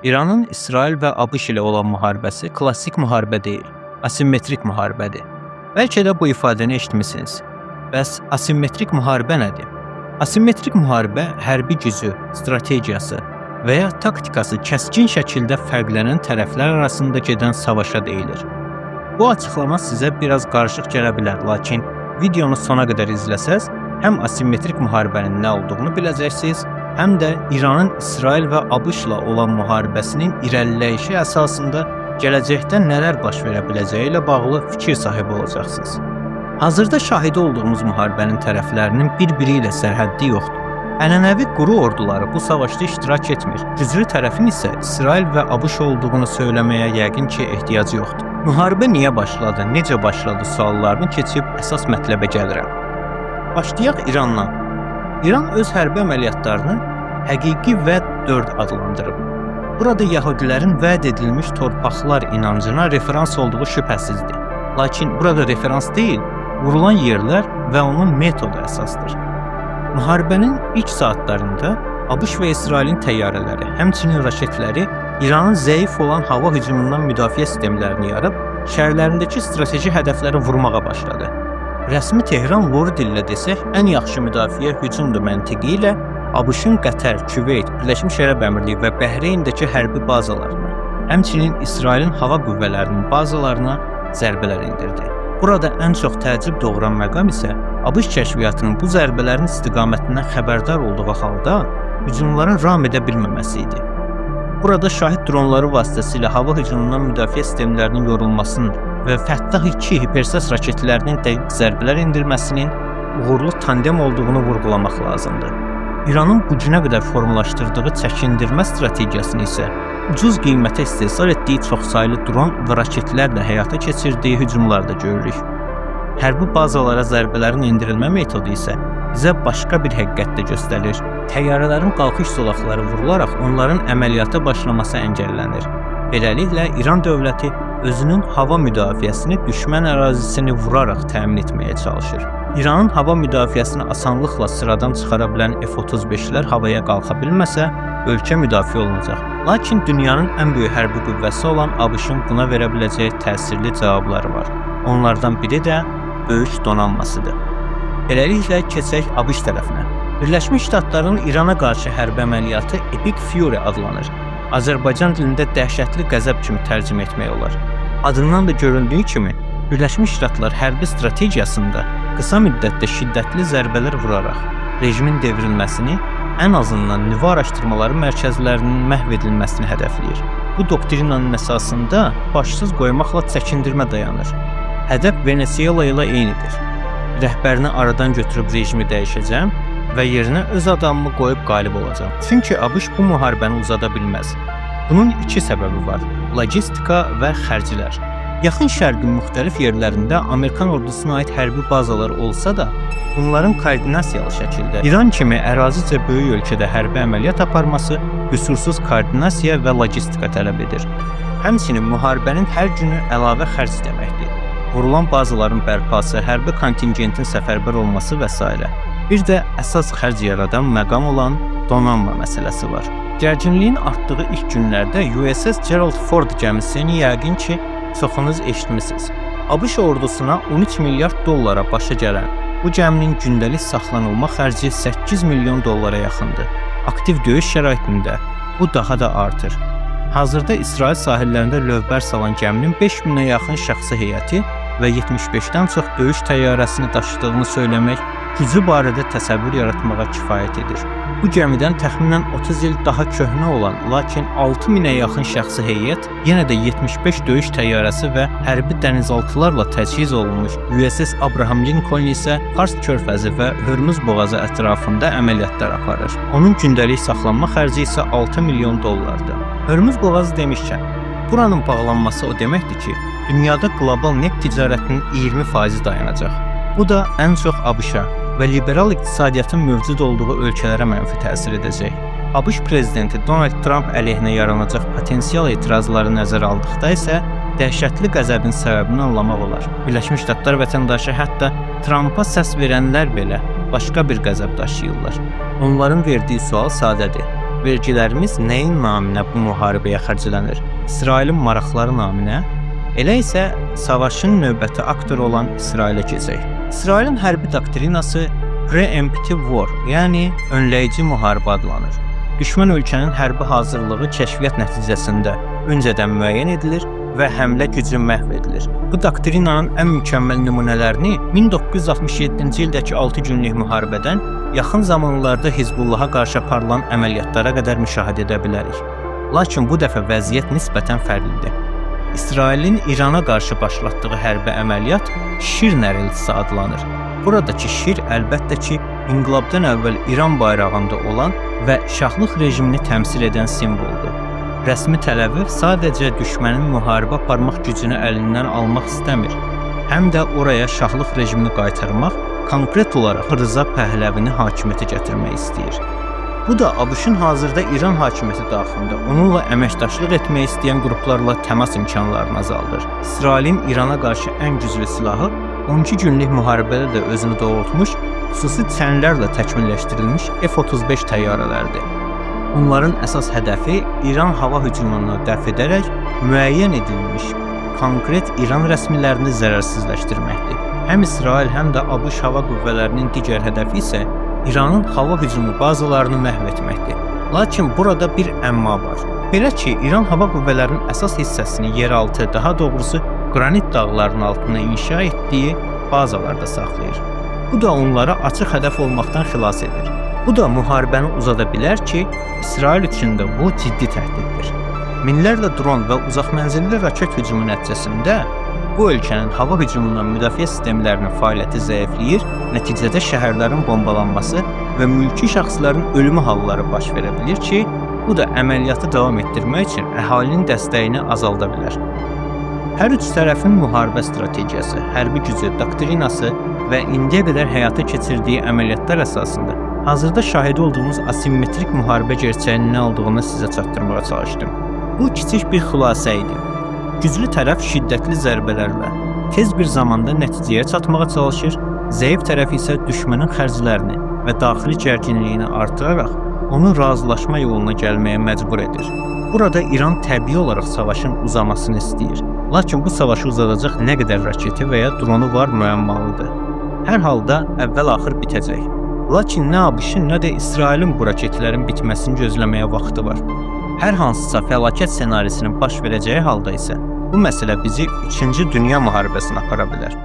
İranın İsrail və ABŞ ilə olan müharibəsi klassik müharibə deyil, asimetrik müharibədir. Bəlkə də bu ifadəni eşitmisiniz. Bəs asimetrik müharibə nədir? Asimetrik müharibə hərbi gücü, strategiyası və ya taktikası kəskin şəkildə fərqlənən tərəflər arasında gedən savaşa deyilir. Bu açıqlama sizə biraz qarışıq gələ bilər, lakin videonu sona qədər izləsəz, həm asimetrik müharibənin nə olduğunu biləcəksiniz, həm də İranın İsrail və ABŞ ilə olan müharibəsinin irəliləyişi əsasında gələcəkdə nələr baş verə biləcəyi ilə bağlı fikir sahibi olacaqsınız. Hazırda şahidi olduğumuz müharibənin tərəflərinin bir-biri ilə sərhəddi yoxdur. Ənənəvi quru orduları bu savaşda iştirak etmir. Güclü tərəfin isə İsrail və ABŞ olduğunu söyləməyə yəqin ki, ehtiyac yoxdur. Müharibə niyə başladı, necə başladı suallarını keçib əsas mətləbə gəlirəm. Başlayaq İrandan. İran öz hərbi əməliyyatlarını həqiqi vəd 4 adlandırıb. Burada yəhudilərin vəd edilmiş torpaqlar inancına referans olduğu şübhəsizdir. Lakin burada referans deyil, vurulan yerlər və onun metodu əsasdır. Müharibənin ilk saatlarında ABŞ və İsrailin təyyarələri, həmçinin raketləri İranın zəif olan hava hücumundan müdafiə sistemlərini yarıb, şəhərlərindəki strateji hədəfləri vurmağa başladı. Rəsmi Tehran loru dillə desək, ən yaxşı müdafiə hücumdur məntiqi ilə ABŞ-ın Qətər, Küveyt, Birləşmiş Ərəb Əmirliyi və Bəhreyndəki hərbi bazalarına, həmçinin İsrailin hava qüvvələrinin bazalarına zərbələr endirdi. Burada ən çox təəccüb doğuran məqam isə ABŞ kəşfiyyatının bu zərbələrin istiqamətindən xəbərdar olduğu halda hücumların ram edə bilməməsi idi. Burada şahid dronları vasitəsilə hava hücumundan müdafiə sistemlərinin yorulmasının və Fəttah 2 hipersəs raketlərinin dəqiq zərbələr endirməsinin uğurlu tandem olduğunu vurğulamaq lazımdır. İranın bu günə qədər formalaşdırdığı çəkindirmə strategiyasını isə ucuz qiymətə istehsal etdiyi çoxsaylı dron və raketlərlə həyata keçirdiyi hücumlarda görürük. Hərbi bazalara zərbələrin endirilmə metodu isə bizə başqa bir həqiqətdə göstərir. Təyyarələrin qalxış zolaqları vurularaq onların əməliyyata başlaması əngəllənir. Beləliklə, İran dövləti özünün hava müdafiəsini düşmən ərazisini vuraraq təmin etməyə çalışır. İranın hava müdafiəsini asanlıqla sıradan çıxara bilən F-35'lər havaya qalxa bilməsə, ölkə müdafiə olunacaq. Lakin dünyanın ən böyük hərbi qüvvəsi olan ABŞ-ın buna verə biləcəyi təsirli cavabları var. Onlardan biri də böyük donanmasıdır. Beləliklə, keçək ABŞ tərəfinə. Birləşmiş Ştatların İrana qarşı hərbi əməliyyatı Epic Fury adlanır. Azərbaycan dilində dəhşətli qəzəb kimi tərcümə etmək olar. Adından da görüldüyü kimi, Birləşmiş Ştatlar hərbi strategiyasında qısa müddətdə şiddətli zərbələr vuraraq rejimin devrilməsini, ən azından nüvə araşdırmaları mərkəzlərinin məhv edilməsini hədəfləyir. Bu doktrinanın əsasında başsız qoymaqla çəkindirmə dayanır. Hədəf Venezuela ilə eynidir. Rəhbərini aradan götürüb rejimi dəyişəcəm və yerinə öz adamımı qoyub qalib olacaq. Çünki ABŞ bu müharibəni uzada bilməz. Bunun iki səbəbi var: logistika və xərclər. Yaxın Şərqin müxtəlif yerlərində Amerikan ordusuna aid hərbi bazalar olsa da, bunların koordinasiyalı şəkildə İran kimi ərazicə böyük ölkədə hərbi əməliyyat aparması qüsursuz koordinasiya və logistika tələb edir. Həmçinin müharibənin hər günü əlavə xərc deməkdir. Vurulan bazaların bərpası, hərbi kontingentin səfərbər olması və s. Bir də əsas xərc yaradan məqam olan donanma məsələsi var. Gərginliyin artdığı ilk günlərdə USS Gerald Ford gəmisini yəqin ki, çoxunuz eşitmisiniz. ABŞ ordusuna 13 milyard dollara başa gələn bu gəminin gündəlik saxlanılma xərci 8 milyon dollara yaxındır. Aktiv döyüş şəraitində bu daha da artır. Hazırda İsrail sahillərində lövbər salan gəminin 5000-ə yaxın şəxsi heyəti və 75-dən çox döyüş təyyarəsini daşıdığını söyləmək gücü barədə təsəvvür yaratmağa kifayət edir. Bu gəmidən təxminən 30 il daha köhnə olan, lakin 6000-ə yaxın şəxsi heyət, yenə də 75 döyüş təyyarəsi və hərbi dənizaltılarla təchiz olunmuş USS Abraham Lincoln isə Fars körfəzi və Hörmüz boğazı ətrafında əməliyyatlar aparır. Onun gündəlik saxlanma xərci isə 6 milyon dollardır. Hörmüz boğazı demişkən, buranın bağlanması o deməkdir ki, dünyada qlobal neft ticarətinin 20% dayanacaq. Bu da ən çox ABŞ-a və liberal iqtisadiyyatın mövcud olduğu ölkələrə mənfi təsir edəcək. ABŞ prezidenti Donald Trump əleyhinə yaranacaq potensial etirazları nəzərə aldıqda isə dəhşətli qəzəbin səbəbini anlamaq olar. Birləşmiş Ştatlar vətəndaşı hətta Trumpa səs verənlər belə başqa bir qəzəb daşıyırlar. Onların verdiyi sual sadədir. vergilərimiz nəyin naminə bu müharibəyə xərclənir? İsrailin maraqları naminə? Elə isə savaşın növbəti aktoru olan İsrailə keçək. İsrailin hərbi doktrinası Preemptive War, yəni önləyici müharibə adlanır. Düşmən ölkənin hərbi hazırlığı kəşfiyyat nəticəsində öncədən müəyyən edilir və həmlə gücü məhv edilir. Bu doktrinanın ən mükəmməl nümunələrini 1967-ci ildəki 6 günlük müharibədən yaxın zamanlarda Hizbullaha qarşı aparılan əməliyyatlara qədər müşahidə edə bilərik. Lakin bu dəfə vəziyyət nisbətən fərqlidir. İsrailin İrana qarşı başlatdığı hərbi əməliyyat Şir nəriltisi adlanır. Buradakı şir əlbəttə ki, inqilabdan əvvəl İran bayrağında olan və şahlıq rejimini təmsil edən simvoldur. Rəsmi Təl-Əviv sadəcə düşmənin müharibə aparmaq gücünü əlindən almaq istəmir, həm də oraya şahlıq rejimini qaytarmaq, konkret olaraq Rıza Pəhləvini hakimiyyətə gətirmək istəyir. Bu da ABŞ-ın hazırda İran hakimiyyəti daxilində onunla əməkdaşlıq etmək istəyən qruplarla təmas imkanlarını azaldır. İsrailin İrana qarşı ən güclü silahı 12 günlük müharibədə də özünü doğrultmuş, xüsusi çənlərlə təkmilləşdirilmiş F-35 təyyarələrdir. Onların əsas hədəfi İran hava hücumunu dəf edərək müəyyən edilmiş konkret İran rəsmilərini zərərsizləşdirməkdir. Həm İsrail, həm də ABŞ hava qüvvələrinin digər hədəfi isə İranın hava hücumu bazalarını məhv etməkdir. Lakin burada bir əmma var. Belə ki, İran hava qüvvələrinin əsas hissəsini yeraltı, daha doğrusu qranit dağlarının altına inşa etdiyi bazalarda saxlayır. Bu da onlara açıq hədəf olmaqdan xilas edir. Bu da müharibəni uzada bilər ki, İsrail üçün də bu ciddi təhdiddir. Minlərlə dron və uzaq mənzilli raket hücumu nəticəsində bu ölkənin hava hücumundan müdafiə sistemlərinin fəaliyyəti zəifləyir, nəticədə şəhərlərin bombalanması və mülki şəxslərin ölümü halları baş verə bilir ki, bu da əməliyyatı davam etdirmək üçün əhalinin dəstəyini azalda bilər. Hər üç tərəfin müharibə strategiyası, hərbi gücü, doktrinası və indiyə qədər həyata keçirdiyi əməliyyatlar əsasında hazırda şahidi olduğumuz asimmetrik müharibə gerçəyinin nə olduğunu sizə çatdırmağa çalışdım. Bu kiçik bir xülasə idi. Güclü tərəf şiddətli zərbələrlə tez bir zamanda nəticəyə çatmağa çalışır, zəif tərəf isə düşmənin xərclərini və daxili gərginliyini artıraraq onu razılaşma yoluna gəlməyə məcbur edir. Burada İran təbii olaraq savaşın uzamasını istəyir. Lakin bu savaşı uzadacaq nə qədər raketi və ya dronu var müəmmalıdır. Hər halda əvvəl-axır bitəcək. Lakin nə ABŞ-ın, nə də İsrailin bu raketlərin bitməsini gözləməyə vaxtı var. Hər hansısa fəlakət ssenarisinin baş verəcəyi halda isə bu məsələ bizi 3-cü Dünya müharibəsinə apara bilər.